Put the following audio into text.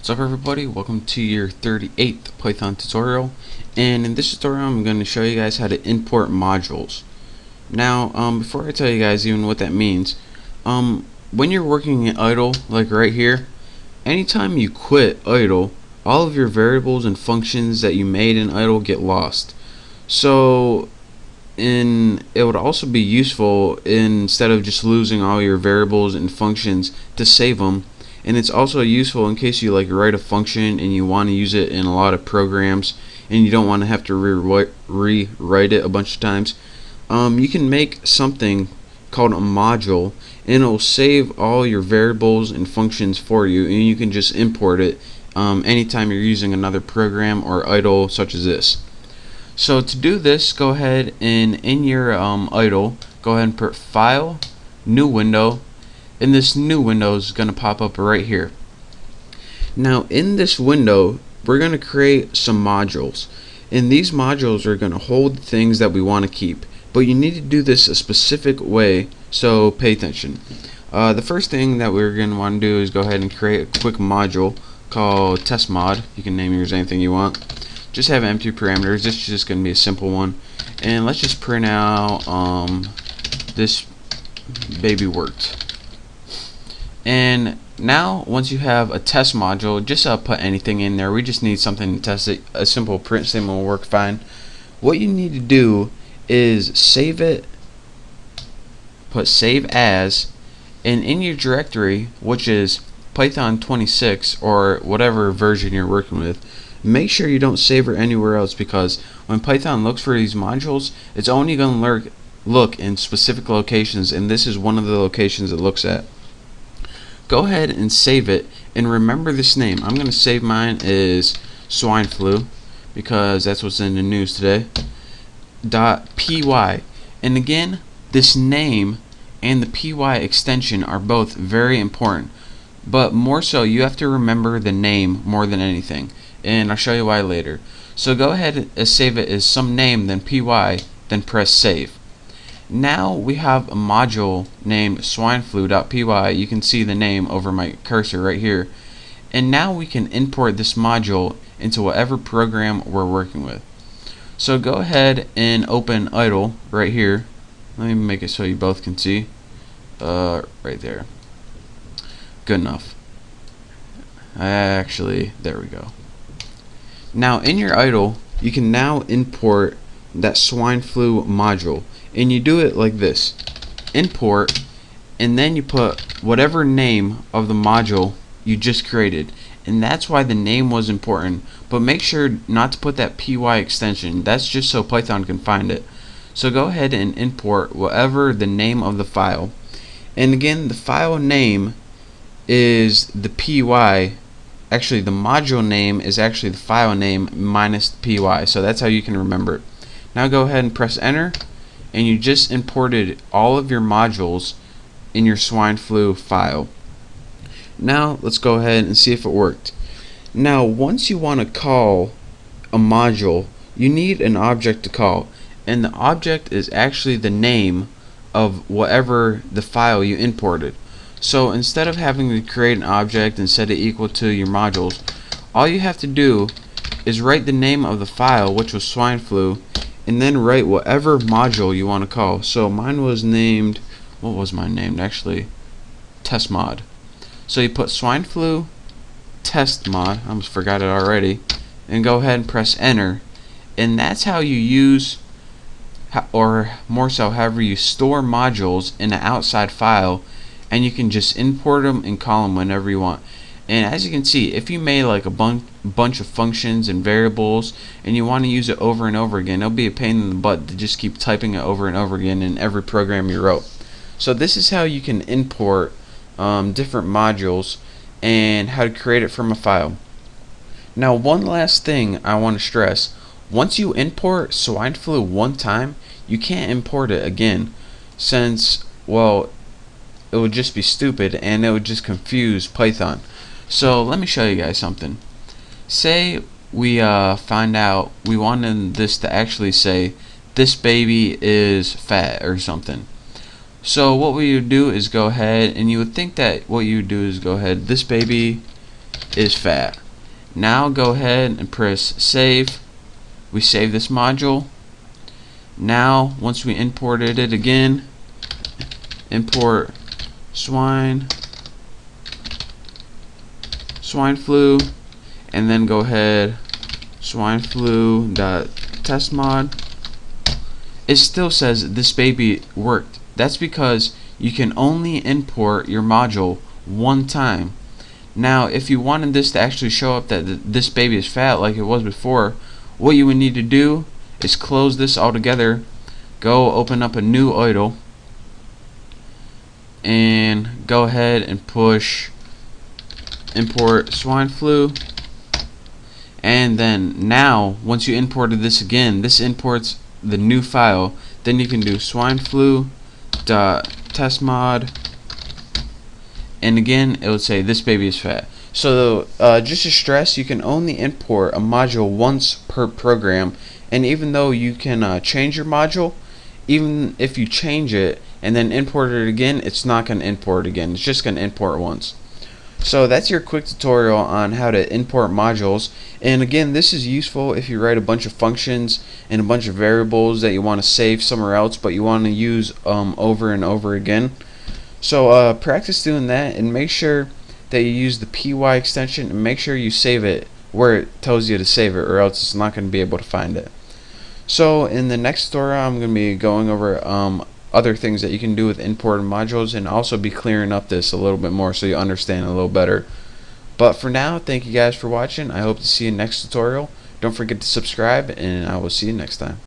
What's up everybody, welcome to your 38th Python tutorial, and in this tutorial I'm going to show you guys how to import modules. Now before I tell you guys even what that means, when you're working in IDLE, like right here, anytime you quit IDLE, all of your variables and functions that you made in IDLE get lost. So it would also be useful, instead of just losing all your variables and functions, to save them. And it's also useful in case you write a function and you want to use it in a lot of programs and you don't want to have to rewrite it a bunch of times. You can make something called a module, and it will save all your variables and functions for you, and you can just import it anytime you're using another program or IDLE such as this. So to do this, go ahead and in your IDLE, go ahead and put File, New Window, and this new window is going to pop up right here. Now in this window we're going to create some modules, and these modules are going to hold things that we want to keep, but you need to do this a specific way, so pay attention. The first thing that we're going to want to do is go ahead and create a quick module called test mod. You can name yours anything you want. Just have empty parameters. This is just going to be a simple one, and let's just print out this baby worked. And now once you have a test module, just put anything in there. We just need something to test it. A simple print statement will work fine. What you need to do is save it, put save as, and in your directory, which is Python 26 or whatever version you're working with, make sure you don't save it anywhere else, because when Python looks for these modules, it's only going to look in specific locations, and this is one of the locations it looks at. Go ahead and save it, and remember this name. I'm going to save mine as swine flu, because that's what's in the news today. .py, and again, this name and the py extension are both very important, but more so you have to remember the name more than anything, and I'll show you why later. So go ahead and save it as some name, then py, then press save. Now we have a module named swineflu.py. You can see the name over my cursor right here, and now we can import this module into whatever program we're working with. So go ahead and open IDLE right here. Let me make it so you both can see. Right there. Good enough. Actually, there we go. Now in your IDLE, you can now import that swine flu module, and you do it like this: import, and then you put whatever name of the module you just created, and that's why the name was important. But make sure not to put that py extension. That's just so Python can find it. So go ahead and import whatever the name of the file, and again, the file name is the py. Actually, the module name is actually the file name minus the py, so that's how you can remember it. Now go ahead and press enter, and you just imported all of your modules in your swine flu file. Now let's go ahead and see if it worked. Now once you want to call a module, you need an object to call, and the object is actually the name of whatever the file you imported. So instead of having to create an object and set it equal to your modules, all you have to do is write the name of the file, which was swine flu, and then write whatever module you want to call. So mine was named, what was mine named actually? Test mod. So you put swine flu test mod, I almost forgot it already, and go ahead and press enter, and that's how you use, or more so however you store modules in an outside file, and you can just import them and call them whenever you want. And as you can see, if you made like a bunch of functions and variables and you want to use it over and over again, it'll be a pain in the butt to just keep typing it over and over again in every program you wrote. So this is how you can import different modules and how to create it from a file. Now one last thing I want to stress: once you import swine flu one time, you can't import it again, since, well, it would just be stupid and it would just confuse Python. So let me show you guys something. Say we find out we wanted this to actually say this baby is fat or something. So what we would do is go ahead, and you would think that what you would do is go ahead, this baby is fat. Now go ahead and press save. We save this module. Now once we imported it again, import swine flu, and then go ahead swine flu dot test mod. It still says this baby worked. That's because you can only import your module one time. Now if you wanted this to actually show up that this baby is fat like it was before, what you would need to do is close this all together, go open up a new IDLE, and go ahead and push import swine flu, and then now once you imported this again, this imports the new file. Then you can do swine flu dot test mod, and again it would say this baby is fat. So just to stress, you can only import a module once per program, and even though you can change your module, even if you change it and then import it again, it's not going to import again. It's just going to import once. So that's your quick tutorial on how to import modules. And again, this is useful if you write a bunch of functions and a bunch of variables that you want to save somewhere else but you want to use over and over again. So practice doing that, and make sure that you use the py extension, and make sure you save it where it tells you to save it, or else it's not going to be able to find it. So in the next tutorial I'm going to be going over other things that you can do with imported modules, and also be clearing up this a little bit more so you understand a little better. But for now, thank you guys for watching. I hope to see you next tutorial. Don't forget to subscribe, and I will see you next time.